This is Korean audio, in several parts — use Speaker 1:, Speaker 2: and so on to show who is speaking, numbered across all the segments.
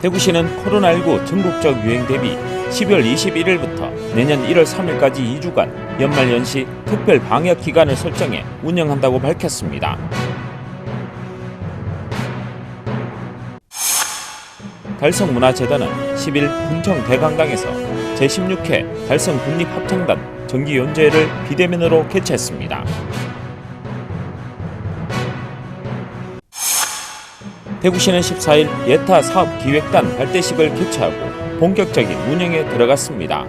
Speaker 1: 대구시는 코로나19 전국적 유행 대비 12월 21일부터 내년 1월 3일까지 2주간 연말연시 특별 방역 기간을 설정해 운영한다고 밝혔습니다. 달성문화재단은 10일 군청 대강당에서 제16회 달성국립합창단 정기연주회를 비대면으로 개최했습니다. 대구시는 14일 예타 사업기획단 발대식을 개최하고 본격적인 운영에 들어갔습니다.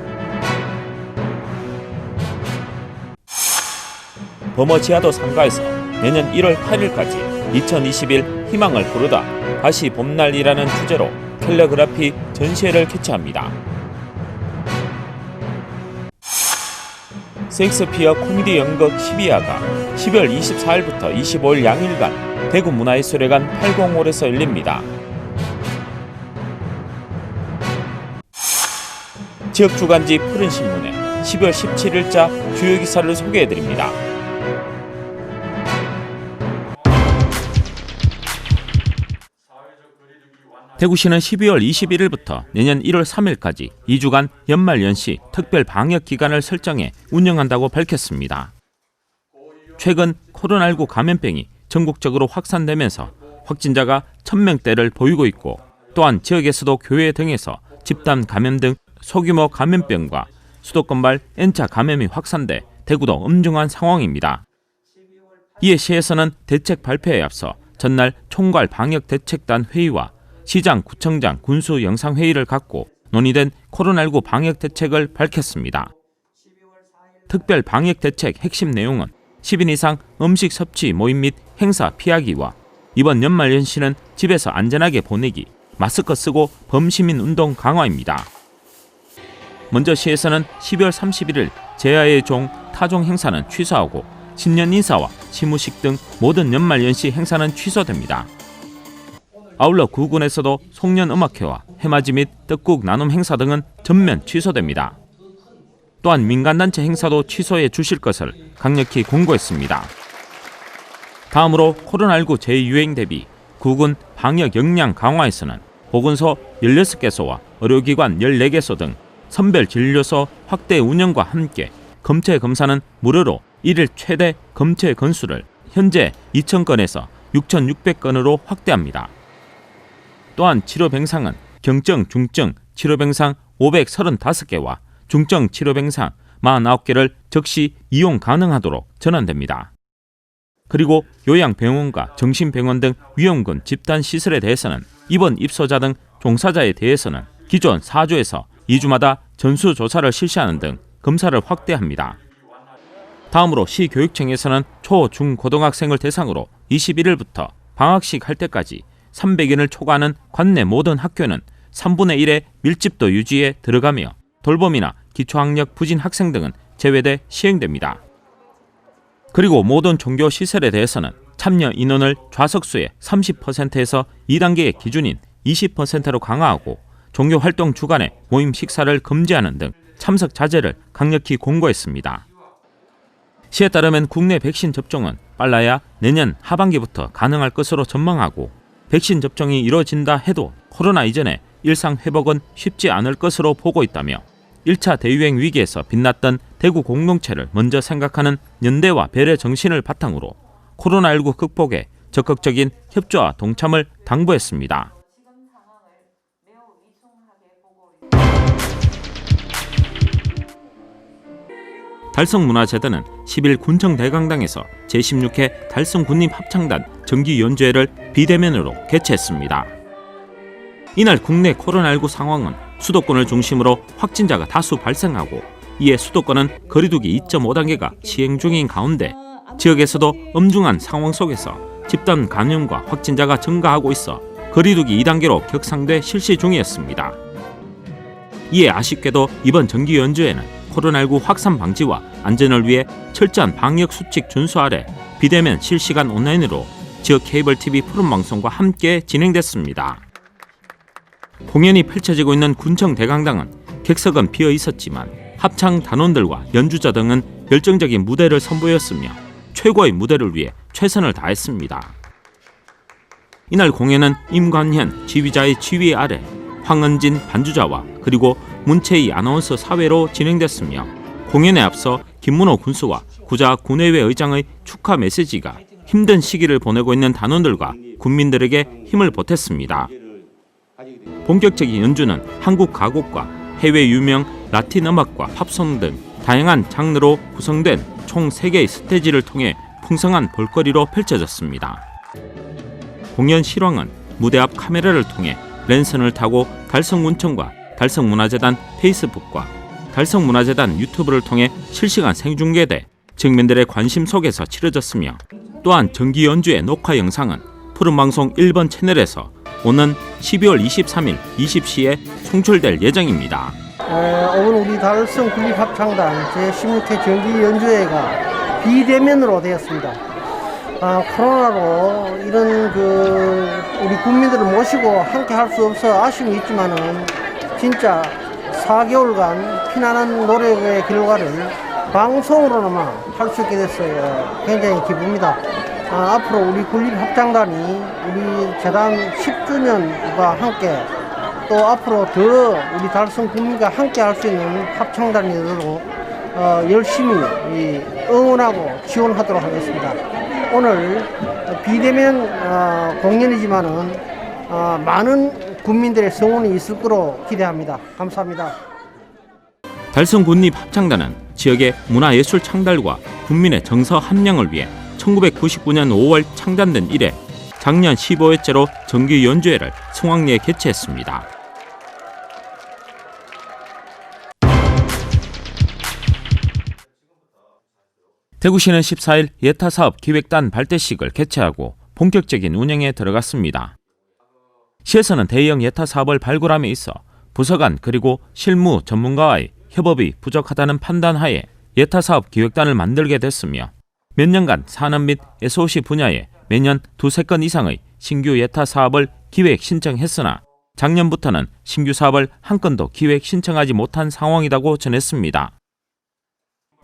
Speaker 1: 범어지하도 상가에서 내년 1월 8일까지 2021 희망을 부르다 다시 봄날이라는 주제로 캘리그라피 전시회를 개최합니다. 셰익스피어 코미디 연극 12화가 10월 24일부터 25일 양일간 대구문화예술회관 805홀에서 열립니다. 지역주간지 푸른신문에 10월 17일자 주요 기사를 소개해드립니다. 대구시는 12월 21일부터 내년 1월 3일까지 2주간 연말연시 특별 방역 기간을 설정해 운영한다고 밝혔습니다. 최근 코로나19 감염병이 전국적으로 확산되면서 확진자가 1000명대를 보이고 있고, 또한 지역에서도 교회 등에서 집단 감염 등 소규모 감염병과 수도권발 N차 감염이 확산돼 대구도 엄중한 상황입니다. 이에 시에서는 대책 발표에 앞서 전날 총괄 방역대책단 회의와 시장, 구청장, 군수 영상회의를 갖고 논의된 코로나19 방역대책을 밝혔습니다. 특별 방역대책 핵심 내용은 10인 이상 음식 섭취, 모임 및 행사 피하기와 이번 연말연시는 집에서 안전하게 보내기, 마스크 쓰고 범시민 운동 강화입니다. 먼저 시에서는 12월 31일 제야의 종, 타종 행사는 취소하고 신년 인사와 시무식 등 모든 연말연시 행사는 취소됩니다. 아울러 구군에서도 송년음악회와 해맞이 및 떡국 나눔 행사 등은 전면 취소됩니다. 또한 민간단체 행사도 취소해 주실 것을 강력히 공고했습니다. 다음으로 코로나19 재유행 대비 구군 방역 역량 강화에서는 보건소 16개소와 의료기관 14개소 등 선별 진료소 확대 운영과 함께 검체 검사는 무료로 1일 최대 검체 건수를 현재 2,000건에서 6,600건으로 확대합니다. 또한 치료병상은 경증, 중증 치료병상 535개와 중증 치료병상 49개를 즉시 이용 가능하도록 전환됩니다. 그리고 요양병원과 정신병원 등 위험군 집단시설에 대해서는 입원 입소자 등 종사자에 대해서는 기존 4주에서 2주마다 전수조사를 실시하는 등 검사를 확대합니다. 다음으로 시교육청에서는 초, 중, 고등학생을 대상으로 21일부터 방학식 할 때까지 300인을 초과하는 관내 모든 학교는 3분의 1의 밀집도 유지에 들어가며 돌봄이나 기초학력 부진 학생 등은 제외돼 시행됩니다. 그리고 모든 종교 시설에 대해서는 참여 인원을 좌석수의 30%에서 2단계의 기준인 20%로 강화하고 종교 활동 주간에 모임 식사를 금지하는 등 참석 자제를 강력히 공고했습니다. 시에 따르면 국내 백신 접종은 빨라야 내년 하반기부터 가능할 것으로 전망하고, 백신 접종이 이뤄진다 해도 코로나 이전의 일상 회복은 쉽지 않을 것으로 보고 있다며 1차 대유행 위기에서 빛났던 대구 공동체를 먼저 생각하는 연대와 배려 정신을 바탕으로 코로나19 극복에 적극적인 협조와 동참을 당부했습니다. 달성문화재단은 10일 군청 대강당에서 제16회 달성군립합창단 정기연주회를 비대면으로 개최했습니다. 이날 국내 코로나19 상황은 수도권을 중심으로 확진자가 다수 발생하고, 이에 수도권은 거리두기 2.5단계가 시행 중인 가운데 지역에서도 엄중한 상황 속에서 집단 감염과 확진자가 증가하고 있어 거리두기 2단계로 격상돼 실시 중이었습니다. 이에 아쉽게도 이번 정기연주회는 코로나19 확산 방지와 안전을 위해 철저한 방역 수칙 준수 아래 비대면 실시간 온라인으로 지역 케이블 TV 푸른방송과 함께 진행됐습니다. 공연이 펼쳐지고 있는 군청 대강당은 객석은 비어 있었지만 합창 단원들과 연주자 등은 열정적인 무대를 선보였으며 최고의 무대를 위해 최선을 다했습니다. 이날 공연은 임관현 지휘자의 지휘 아래 황은진 반주자와 그리고 문채희 아나운서 사회로 진행됐으며 공연에 앞서 김문호 군수와 구자 군의회 의장의 축하 메시지가 힘든 시기를 보내고 있는 단원들과 국민들에게 힘을 보탰습니다. 본격적인 연주는 한국 가곡과 해외 유명 라틴 음악과 팝송 등 다양한 장르로 구성된 총 3개의 스테이지를 통해 풍성한 볼거리로 펼쳐졌습니다. 공연 실황은 무대 앞 카메라를 통해 랜선을 타고 달성군청과 달성문화재단 페이스북과 달성문화재단 유튜브를 통해 실시간 생중계돼 증민들의 관심 속에서 치러졌으며 또한 정기 연주의 녹화 영상은 푸른방송 1번 채널에서 오는 12월 23일 20시에 송출될 예정입니다.
Speaker 2: 오늘 우리 달성 국립합창단 제16회 정기 연주회가 비대면으로 되었습니다. 코로나로 이런 우리 국민들을 모시고 함께 할 수 없어 아쉬움이 있지만은 진짜 4개월간 피나는 노력의 결과를 방송으로나마 할 수 있게 됐어요. 굉장히 기쁩니다. 앞으로 우리 국립합창단이 우리 재단 10주년과 함께 또 앞으로 더 우리 달성 국민과 함께 할 수 있는 합창단이 되도록 열심히 응원하고 지원하도록 하겠습니다. 오늘 비대면 공연이지만은 많은 국민들의 성원이 있을 거로 기대합니다. 감사합니다.
Speaker 1: 달성 국립합창단은 지역의 문화예술 창달과 국민의 정서 함량을 위해 1999년 5월 창단된 이래 작년 15회째로 정기 연주회를 성황리에 개최했습니다. 대구시는 14일 예타사업 기획단 발대식을 개최하고 본격적인 운영에 들어갔습니다. 시에서는 대형 예타사업을 발굴함에 있어 부서 간 그리고 실무 전문가와의 협업이 부족하다는 판단하에 예타사업 기획단을 만들게 됐으며 몇 년간 산업 및 SOC 분야에 매년 2-3건 이상의 신규 예타 사업을 기획 신청했으나 작년부터는 신규 사업을 한 건도 기획 신청하지 못한 상황이라고 전했습니다.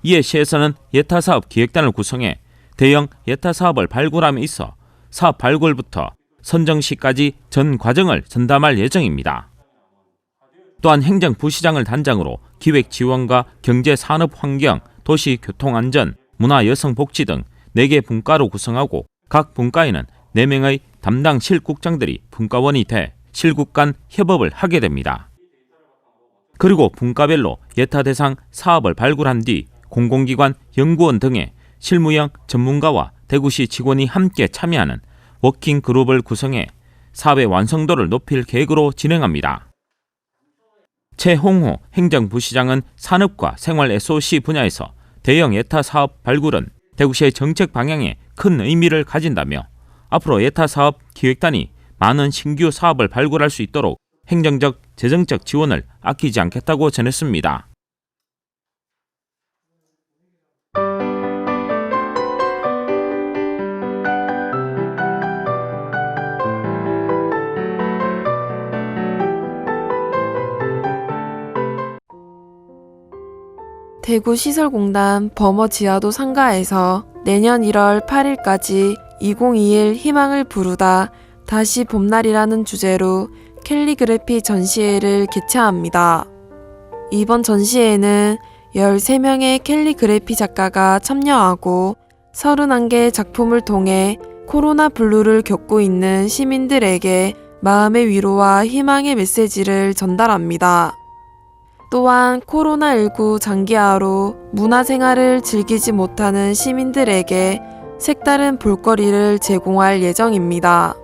Speaker 1: 이에 시에서는 예타 사업 기획단을 구성해 대형 예타 사업을 발굴함에 있어 사업 발굴부터 선정 시까지 전 과정을 전담할 예정입니다. 또한 행정부시장을 단장으로 기획 지원과 경제 산업 환경, 도시 교통 안전, 문화 여성 복지 등 4개 분과로 구성하고 각 분과에는 4명의 담당 실국장들이 분과원이 돼 실국 간 협업을 하게 됩니다. 그리고 분과별로 예타 대상 사업을 발굴한 뒤 공공기관, 연구원 등의 실무형 전문가와 대구시 직원이 함께 참여하는 워킹 그룹을 구성해 사업의 완성도를 높일 계획으로 진행합니다. 최홍호 행정부시장은 산업과 생활 SOC 분야에서 대형 예타 사업 발굴은 대구시의 정책 방향에 큰 의미를 가진다며 앞으로 예타 사업 기획단이 많은 신규 사업을 발굴할 수 있도록 행정적, 재정적 지원을 아끼지 않겠다고 전했습니다.
Speaker 3: 대구시설공단 범어지하도 상가에서 내년 1월 8일까지 2021 희망을 부르다 다시 봄날이라는 주제로 캘리그래피 전시회를 개최합니다. 이번 전시회는 13명의 캘리그래피 작가가 참여하고 31개 작품을 통해 코로나 블루를 겪고 있는 시민들에게 마음의 위로와 희망의 메시지를 전달합니다. 또한 코로나19 장기화로 문화생활을 즐기지 못하는 시민들에게 색다른 볼거리를 제공할 예정입니다.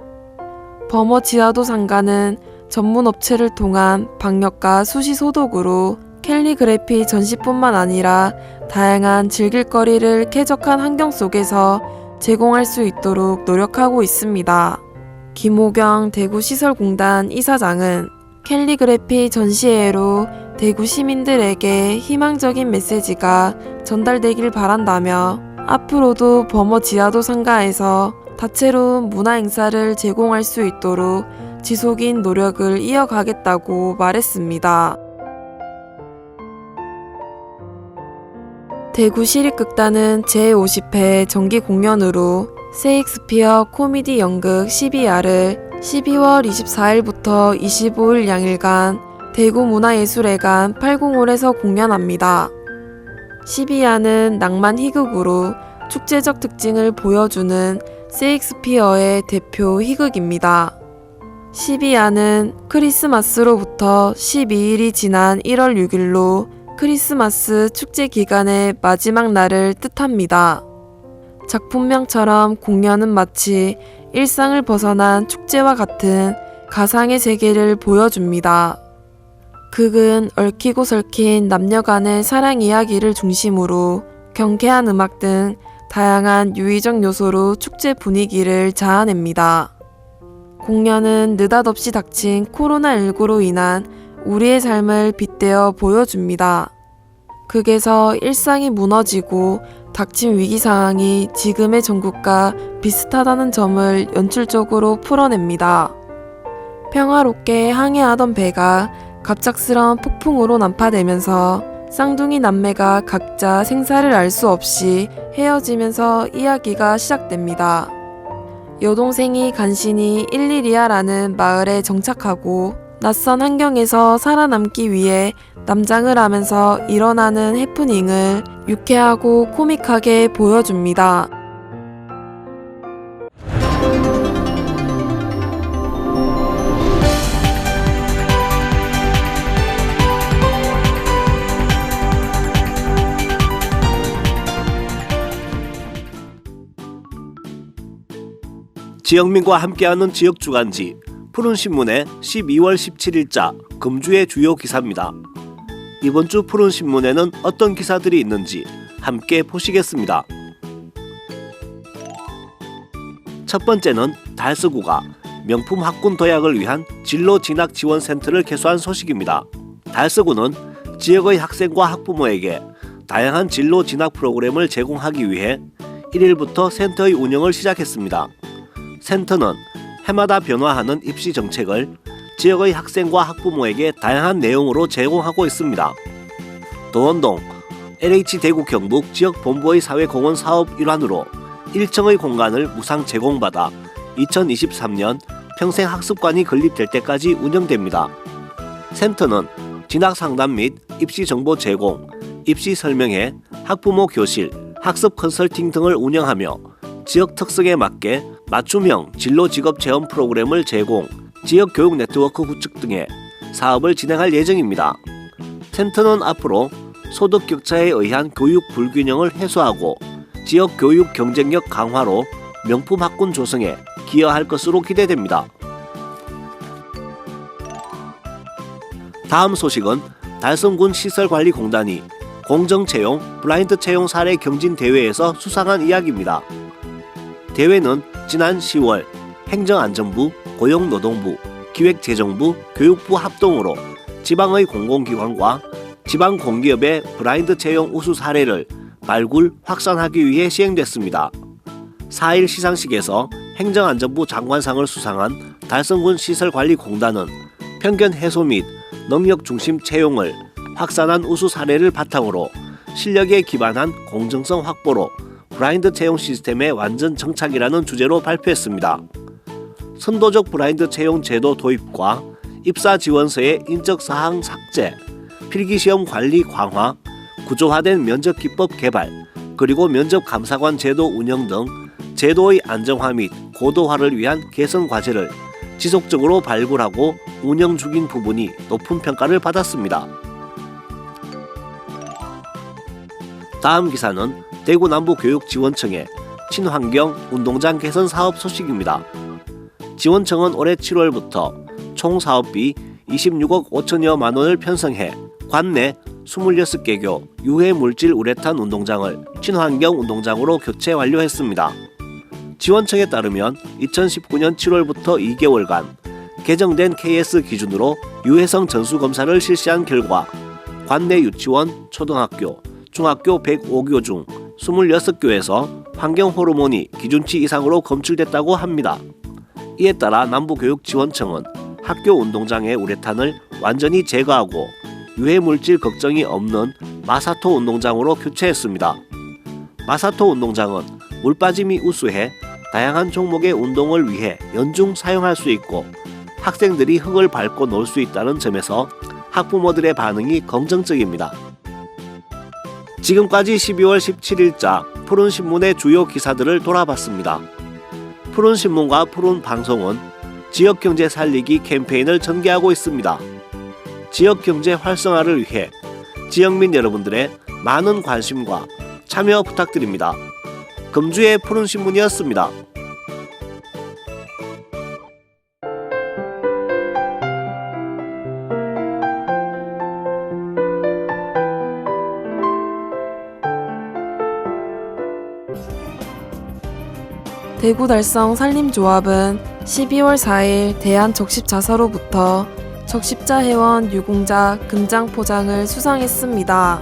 Speaker 3: 범어지하도 상가는 전문 업체를 통한 방역과 수시 소독으로 캘리그래피 전시뿐만 아니라 다양한 즐길거리를 쾌적한 환경 속에서 제공할 수 있도록 노력하고 있습니다. 김호경 대구시설공단 이사장은 캘리그래피 전시회로 대구 시민들에게 희망적인 메시지가 전달되길 바란다며 앞으로도 범어지하도 상가에서 다채로운 문화 행사를 제공할 수 있도록 지속인 노력을 이어가겠다고 말했습니다. 대구 시립극단은 제50회 정기 공연으로 세익스피어 코미디 연극 12야를 12월 24일부터 25일 양일간 대구문화예술회관 805홀에서 공연합니다. 12야는 낭만 희극으로 축제적 특징을 보여주는 세익스피어의 대표 희극입니다. 12야는 크리스마스로부터 12일이 지난 1월 6일로 크리스마스 축제 기간의 마지막 날을 뜻합니다. 작품명처럼 공연은 마치 일상을 벗어난 축제와 같은 가상의 세계를 보여줍니다. 극은 얽히고 설킨 남녀 간의 사랑 이야기를 중심으로 경쾌한 음악 등 다양한 유의적 요소로 축제 분위기를 자아냅니다. 공연은 느닷없이 닥친 코로나19로 인한 우리의 삶을 빗대어 보여줍니다. 극에서 일상이 무너지고 닥친 위기 상황이 지금의 전국과 비슷하다는 점을 연출적으로 풀어냅니다. 평화롭게 항해하던 배가 갑작스런 폭풍으로 난파되면서 쌍둥이 남매가 각자 생사를 알 수 없이 헤어지면서 이야기가 시작됩니다. 여동생이 간신히 일일이야라는 마을에 정착하고 낯선 환경에서 살아남기 위해 남장을 하면서 일어나는 해프닝을 유쾌하고 코믹하게 보여줍니다.
Speaker 4: 지역민과 함께하는 지역주간지 푸른신문의 12월 17일자 금주의 주요 기사입니다. 이번 주 푸른신문에는 어떤 기사들이 있는지 함께 보시겠습니다. 첫 번째는 달서구가 명품 학군 도약을 위한 진로 진학 지원 센터를 개소한 소식입니다. 달서구는 지역의 학생과 학부모에게 다양한 진로 진학 프로그램을 제공하기 위해 1일부터 센터의 운영을 시작했습니다. 센터는 해마다 변화하는 입시 정책을 지역의 학생과 학부모에게 다양한 내용으로 제공하고 있습니다. 도원동 LH 대구 경북 지역본부의 사회공헌 사업 일환으로 1층의 공간을 무상 제공받아 2023년 평생학습관이 건립될 때까지 운영됩니다. 센터는 진학상담 및 입시정보 제공, 입시 설명회, 학부모 교실, 학습 컨설팅 등을 운영하며 지역 특성에 맞게 맞춤형 진로 직업 체험 프로그램을 제공, 지역 교육 네트워크 구축 등의 사업을 진행할 예정입니다. 센터는 앞으로 소득 격차에 의한 교육 불균형을 해소하고 지역 교육 경쟁력 강화로 명품 학군 조성에 기여할 것으로 기대됩니다. 다음 소식은 달성군 시설관리공단이 공정채용, 블라인드 채용 사례 경진 대회에서 수상한 이야기입니다. 대회는 지난 10월 행정안전부, 고용노동부, 기획재정부, 교육부 합동으로 지방의 공공기관과 지방공기업의 블라인드 채용 우수 사례를 발굴, 확산하기 위해 시행됐습니다. 4일 시상식에서 행정안전부 장관상을 수상한 달성군 시설관리공단은 편견 해소 및 능력 중심 채용을 확산한 우수 사례를 바탕으로 실력에 기반한 공정성 확보로 블라인드 채용 시스템의 완전 정착이라는 주제로 발표했습니다. 선도적 블라인드 채용 제도 도입과 입사 지원서의 인적 사항 삭제, 필기시험 관리 강화, 구조화된 면접 기법 개발, 그리고 면접 감사관 제도 운영 등 제도의 안정화 및 고도화를 위한 개선 과제를 지속적으로 발굴하고 운영 중인 부분이 높은 평가를 받았습니다. 다음 기사는 대구 남부교육지원청의 친환경 운동장 개선 사업 소식입니다. 지원청은 올해 7월부터 총 사업비 26억 5천여만 원을 편성해 관내 26개교 유해물질 우레탄 운동장을 친환경 운동장으로 교체 완료했습니다. 지원청에 따르면 2019년 7월부터 2개월간 개정된 KS 기준으로 유해성 전수검사를 실시한 결과 관내 유치원, 초등학교, 중학교 105교 중 26교에서 환경호르몬이 기준치 이상으로 검출됐다고 합니다. 이에 따라 남부교육지원청은 학교 운동장의 우레탄을 완전히 제거하고 유해물질 걱정이 없는 마사토 운동장으로 교체했습니다. 마사토 운동장은 물빠짐이 우수해 다양한 종목의 운동을 위해 연중 사용할 수 있고 학생들이 흙을 밟고 놀 수 있다는 점에서 학부모들의 반응이 긍정적입니다. 지금까지 12월 17일자 푸른신문의 주요 기사들을 돌아봤습니다. 푸른신문과 푸른방송은 지역경제 살리기 캠페인을 전개하고 있습니다. 지역경제 활성화를 위해 지역민 여러분들의 많은 관심과 참여 부탁드립니다. 금주의 푸른신문이었습니다.
Speaker 3: 대구 달성 산림조합은 12월 4일 대한적십자사로부터 적십자 회원 유공자 금장 포장을 수상했습니다.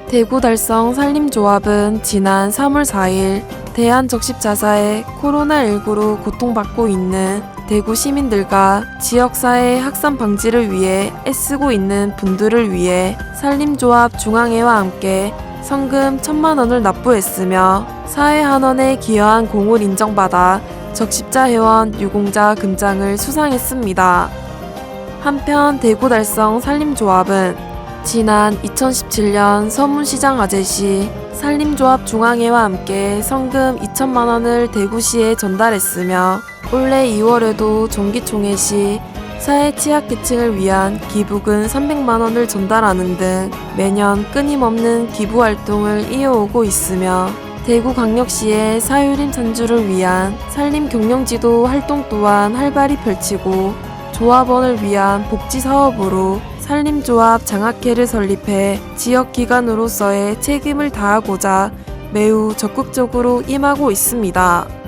Speaker 3: 대구 달성 산림조합은 지난 3월 4일 대한적십자사에 코로나19로 고통받고 있는 대구 시민들과 지역사회 확산 방지를 위해 애쓰고 있는 분들을 위해 산림조합 중앙회와 함께 성금 1,000만 원을 납부했으며 사회 한원에 기여한 공을 인정받아 적십자 회원 유공자 금장을 수상했습니다. 한편 대구 달성 산림조합은 지난 2017년 서문시장 화재 시 산림조합 중앙회와 함께 성금 2,000만 원을 대구시에 전달했으며 올해 2월에도 정기총회 시 사회 취약계층을 위한 기부금 300만 원을 전달하는 등 매년 끊임없는 기부활동을 이어오고 있으며 대구광역시의 사유림 산주를 위한 산림경영지도 활동 또한 활발히 펼치고 조합원을 위한 복지사업으로 산림조합 장학회를 설립해 지역기관으로서의 책임을 다하고자 매우 적극적으로 임하고 있습니다.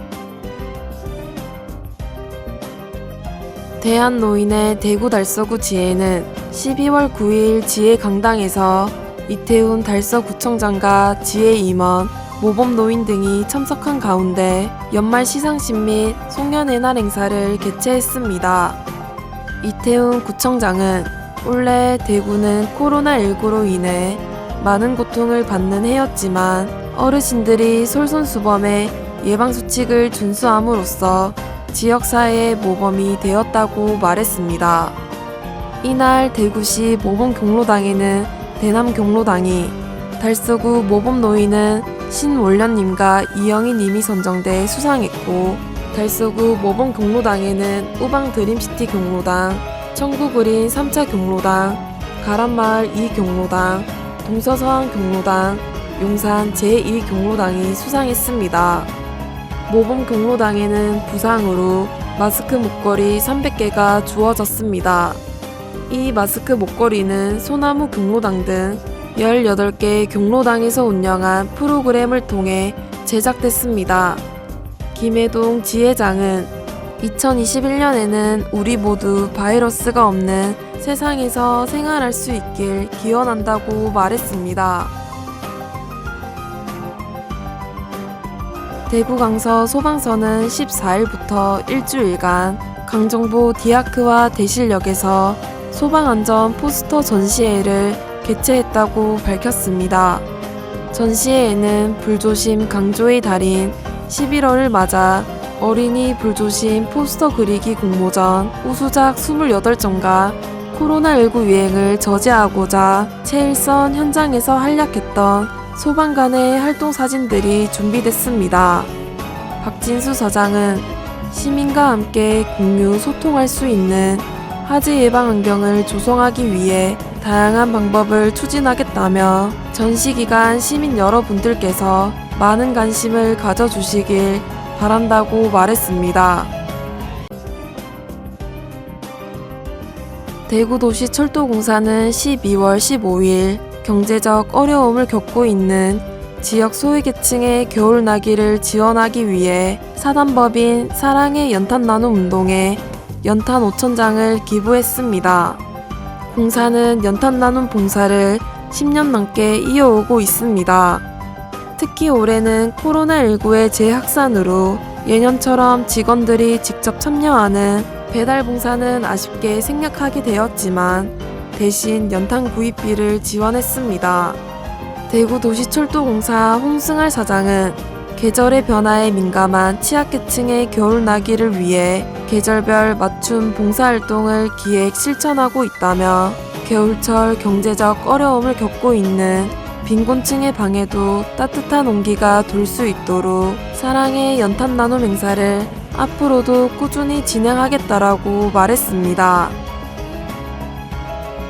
Speaker 3: 대한노인의 대구 달서구 지회는 12월 9일 지회 강당에서 이태훈 달서구청장과 지회 임원, 모범노인 등이 참석한 가운데 연말 시상식 및 송년회 날 행사를 개최했습니다. 이태훈 구청장은 올해 대구는 코로나19로 인해 많은 고통을 받는 해였지만 어르신들이 솔선수범해 예방수칙을 준수함으로써 지역사회의 모범이 되었다고 말했습니다. 이날 대구시 모범경로당에는 대남경로당이, 달서구 모범노인은 신원련님과 이영희님이 선정돼 수상했고 달서구 모범경로당에는 우방드림시티 경로당, 청구그린 3차 경로당, 가란마을 2경로당, 동서서안 경로당, 용산 제2경로당이 수상했습니다. 모범 경로당에는 부상으로 마스크 목걸이 300개가 주어졌습니다. 이 마스크 목걸이는 소나무 경로당 등 18개 경로당에서 운영한 프로그램을 통해 제작됐습니다. 김혜동 지회장은 2021년에는 우리 모두 바이러스가 없는 세상에서 생활할 수 있길 기원한다고 말했습니다. 대구 강서 소방서는 14일부터 일주일간 강정보 디아크와 대실역에서 소방안전 포스터 전시회를 개최했다고 밝혔습니다. 전시회에는 불조심 강조의 달인 11월을 맞아 어린이 불조심 포스터 그리기 공모전 우수작 28점과 코로나19 유행을 저지하고자 최일선 현장에서 활약했던 소방관의 활동 사진들이 준비됐습니다. 박진수 서장은 시민과 함께 공유 소통할 수 있는 화재 예방 환경을 조성하기 위해 다양한 방법을 추진하겠다며 전시기간 시민 여러분들께서 많은 관심을 가져주시길 바란다고 말했습니다. 대구도시철도공사는 12월 15일 경제적 어려움을 겪고 있는 지역 소외계층의 겨울나기를 지원하기 위해 사단법인 사랑의 연탄 나눔 운동에 연탄 5,000장을 기부했습니다. 공사는 연탄 나눔 봉사를 10년 넘게 이어오고 있습니다. 특히 올해는 코로나19의 재확산으로 예년처럼 직원들이 직접 참여하는 배달 봉사는 아쉽게 생략하게 되었지만 대신 연탄 구입비를 지원했습니다. 대구도시철도공사 홍승할 사장은 계절의 변화에 민감한 취약계층의 겨울나기를 위해 계절별 맞춤 봉사활동을 기획 실천하고 있다며 겨울철 경제적 어려움을 겪고 있는 빈곤층의 방에도 따뜻한 온기가 돌 수 있도록 사랑의 연탄 나눔 행사를 앞으로도 꾸준히 진행하겠다라고 말했습니다.